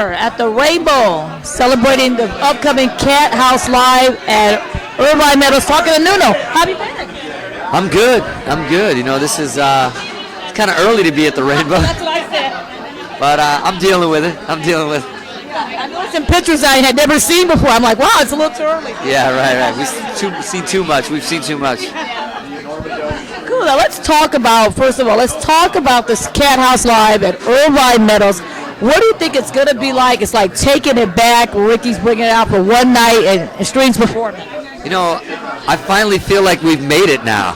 here at the Rainbow, celebrating the upcoming Cathouse Live at Irvine Meadows. Talking to Nuno. How have you been? I'm good. I'm good. You know, this is it's kind of early to be at the Rainbow. That's what I said. But I'm dealing with it. I'm dealing with it. I noticed some pictures I had never seen before. I'm like, wow, it's a little too early. Yeah, right. We've seen too much. We've seen too much. Cool. Now let's talk about, first of all, this Cathouse Live at Irvine Meadows. What do you think it's going to be like? It's like taking it back. Ricky's bringing it out for one night and Stream's performing. You know, I finally feel like we've made it now.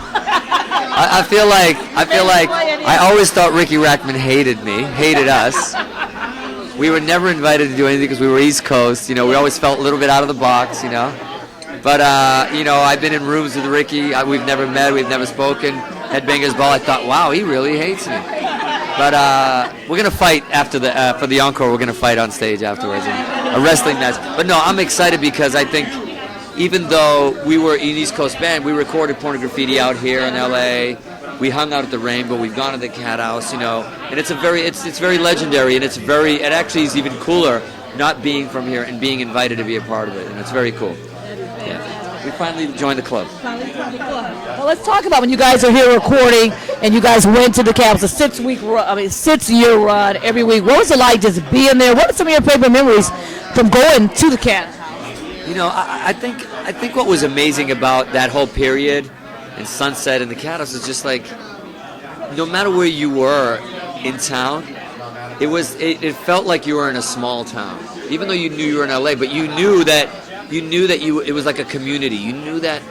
I feel like I always thought Ricky Rackman hated us. We were never invited to do anything because we were East Coast. You know, we always felt a little bit out of the box, you know. But, you know, I've been in rooms with Ricky. We've never met. We've never spoken. Headbangers Ball. I thought, wow, he really hates me. But we're going to fight after for the encore. We're going to fight on stage afterwards. A wrestling match. But, no, I'm excited because I think even though we were an East Coast band, we recorded Porn Graffiti out here in L.A., we hung out at the Rainbow. We've gone to the Cathouse, you know, and it's very legendary, and it actually is even cooler not being from here and being invited to be a part of it, and it's very cool. Yeah. We finally joined the club. Well, let's talk about when you guys are here recording and you guys went to the Cathouse, a 6-year run every week. What was it like just being there? What are some of your favorite memories from going to the Cathouse? You know, I think what was amazing about that whole period and Sunset and the Cathouse is just like, no matter where you were in town, it felt like you were in a small town. Even though you knew you were in LA, but you knew that it was like a community. You knew that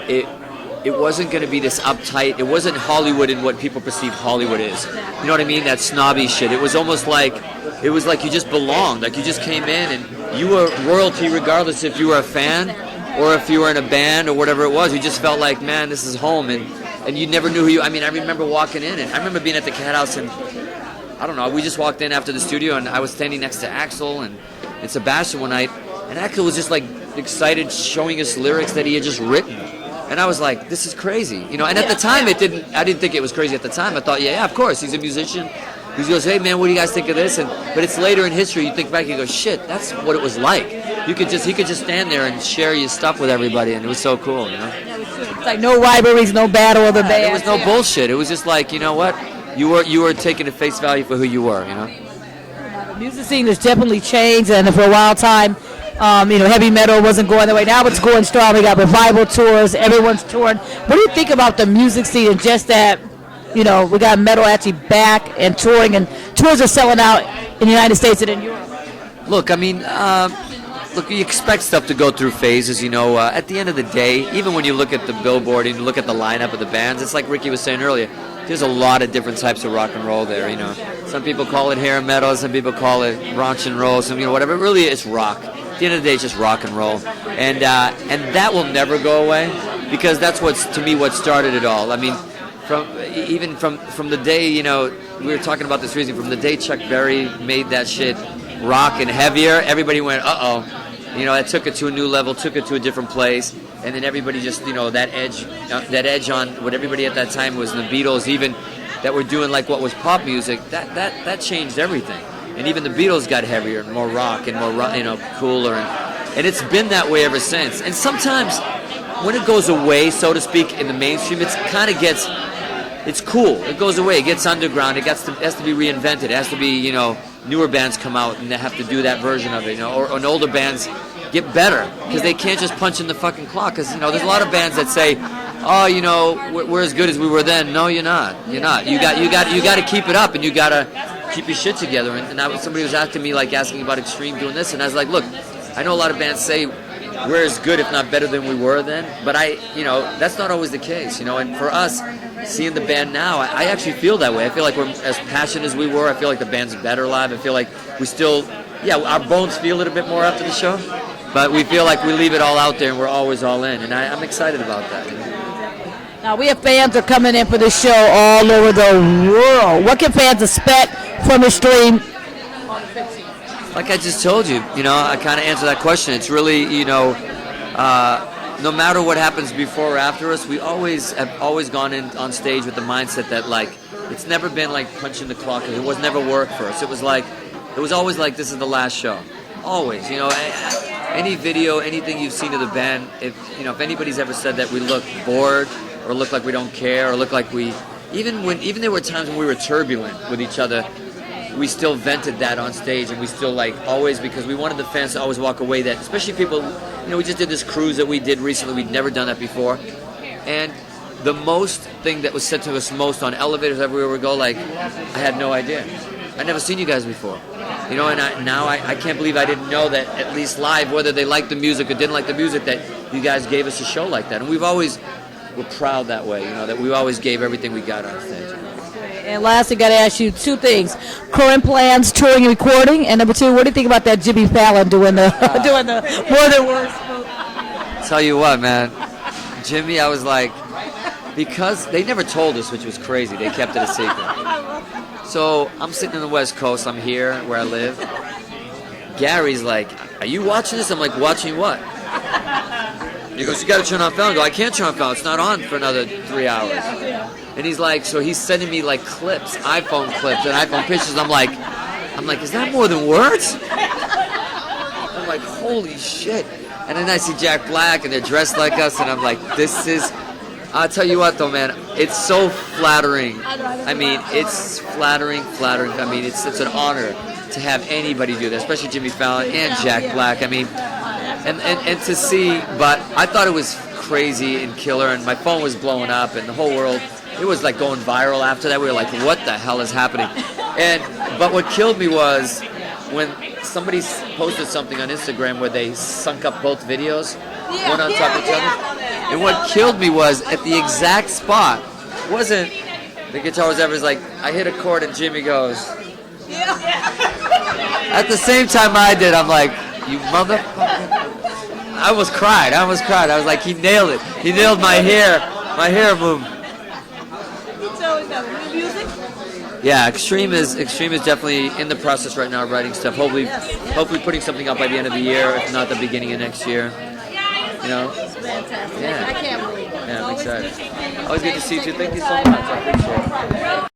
it wasn't going to be this uptight. It wasn't Hollywood in what people perceive Hollywood is. You know what I mean? That snobby shit. It was almost like you just belonged. Like you just came in and you were royalty regardless if you were a fan or if you were in a band or whatever it was. You just felt like, man, this is home. And you never knew who you... I mean, I remember walking in, and I remember being at the Cathouse, and I don't know, we just walked in after the studio, and I was standing next to Axl and Sebastian one night, and Axl was just like excited, showing us lyrics that he had just written. And I was like, this is crazy. You know, and at the time, I didn't think it was crazy at the time. I thought, yeah, of course, he's a musician. He goes, hey, man, what do you guys think of this? But it's later in history, you think back, you go, shit, that's what it was like. He could just stand there and share your stuff with everybody, and it was so cool, you know? It's like no rivalries, no battle of the band. There was no bullshit. It was just like, you know what? You were taking at face value for who you were, you know? The music scene has definitely changed, and for a while time, you know, heavy metal wasn't going that way. Now it's going strong. We got revival tours. Everyone's touring. What do you think about the music scene and just that, you know, we got metal actually back and touring, and tours are selling out in the United States and in Europe? Look, I mean, you expect stuff to go through phases, you know. At the end of the day, even when you look at the Billboard and you look at the lineup of the bands, it's like Ricky was saying earlier, there's a lot of different types of rock and roll there, you know. Some people call it hair metal, some people call it raunch and roll, some, you know, whatever. Really, it's rock. At the end of the day, it's just rock and roll. And that will never go away because that's to me, what started it all. I mean, from the day, you know, we were talking about this recently, from the day Chuck Berry made that shit rock and heavier, everybody went, uh-oh. You know, that took it to a new level, took it to a different place, and then everybody just, you know, that edge on what everybody at that time was, the Beatles, even that were doing like what was pop music, that changed everything. And even the Beatles got heavier and more rock and more, you know, cooler, and it's been that way ever since. And sometimes when it goes away, so to speak, in the mainstream, it's cool. It goes away. It gets underground. It has to be reinvented. It has to be, you know, newer bands come out and they have to do that version of it, you know, or older bands get better because they can't just punch in the fucking clock. Because, you know, there's a lot of bands that say, oh, you know, we're as good as we were then. No, you're not. You're not. You got to keep it up, and you got to keep your shit together. And somebody was asking about Extreme doing this, and I was like, look, I know a lot of bands say we're as good, if not better than we were then, but you know, that's not always the case, you know. And for us, seeing the band now, I actually feel that way. I feel like we're as passionate as we were. I feel like the band's better live. I feel like we still, our bones feel a little bit more after the show, but we feel like we leave it all out there and we're always all in, and I'm excited about that. Now, we have fans that are coming in for this show all over the world. What can fans expect from the stream? Like I just told you, you know, I kind of answered that question. It's really, you know, no matter what happens before or after us, we have always gone in on stage with the mindset that, like, it's never been like punching the clock. It was never work for us. It was like, It was always like, this is the last show. Always, you know, any video, anything you've seen of the band, if anybody's ever said that we look bored or look like we don't care or look like we, even there were times when we were turbulent with each other, we still vented that on stage, and we still always, because we wanted the fans to always walk away that, especially people, we just did this cruise that we did recently, we'd never done that before, and the most thing that was said to us most on elevators everywhere we go, I had no idea. I'd never seen you guys before. And I can't believe I didn't know that, at least live, whether they liked the music or didn't like the music, that you guys gave us a show like that. And we're proud that way, that we always gave everything we got on stage. And lastly, got to ask you two things: current plans, touring and recording, and number two, what do you think about that Jimmy Fallon doing the doing the More Than Words? Tell you what, man, Jimmy, I was like, because they never told us, which was crazy. They kept it a secret. So I'm sitting in the West Coast. I'm here where I live. Gary's like, "Are you watching this?" I'm like, "Watching what?" He goes, "You got to turn on Fallon." I go, "I can't turn on Fallon. It's not on for another 3 hours." And he's like, so he's sending me clips, iPhone clips and iPhone pictures. I'm like, is that More Than Words? I'm like, holy shit. And then I see Jack Black and they're dressed like us, and I'm like, this is, I'll tell you what though, man, it's so flattering. I mean, it's flattering. I mean, it's an honor to have anybody do that, especially Jimmy Fallon and Jack Black. I mean, and to see, but I thought it was crazy and killer, and my phone was blowing up, and the whole world, it was going viral after that. We were like, what the hell is happening? But what killed me was when somebody posted something on Instagram where they sunk up both videos, one on top of each other. And what killed me was at the exact spot, wasn't the guitar was ever I hit a chord and Jimmy goes. At the same time I did, I'm like, you motherfucker. I almost cried. I was like, he nailed it. He nailed my hair movement. Yeah, Extreme is definitely in the process right now of writing stuff. Hopefully putting something up by the end of the year, if not the beginning of next year. It's fantastic. Yeah. I can't believe it. Yeah, I'm excited. Always good to see you too. Thank you so much. I appreciate it.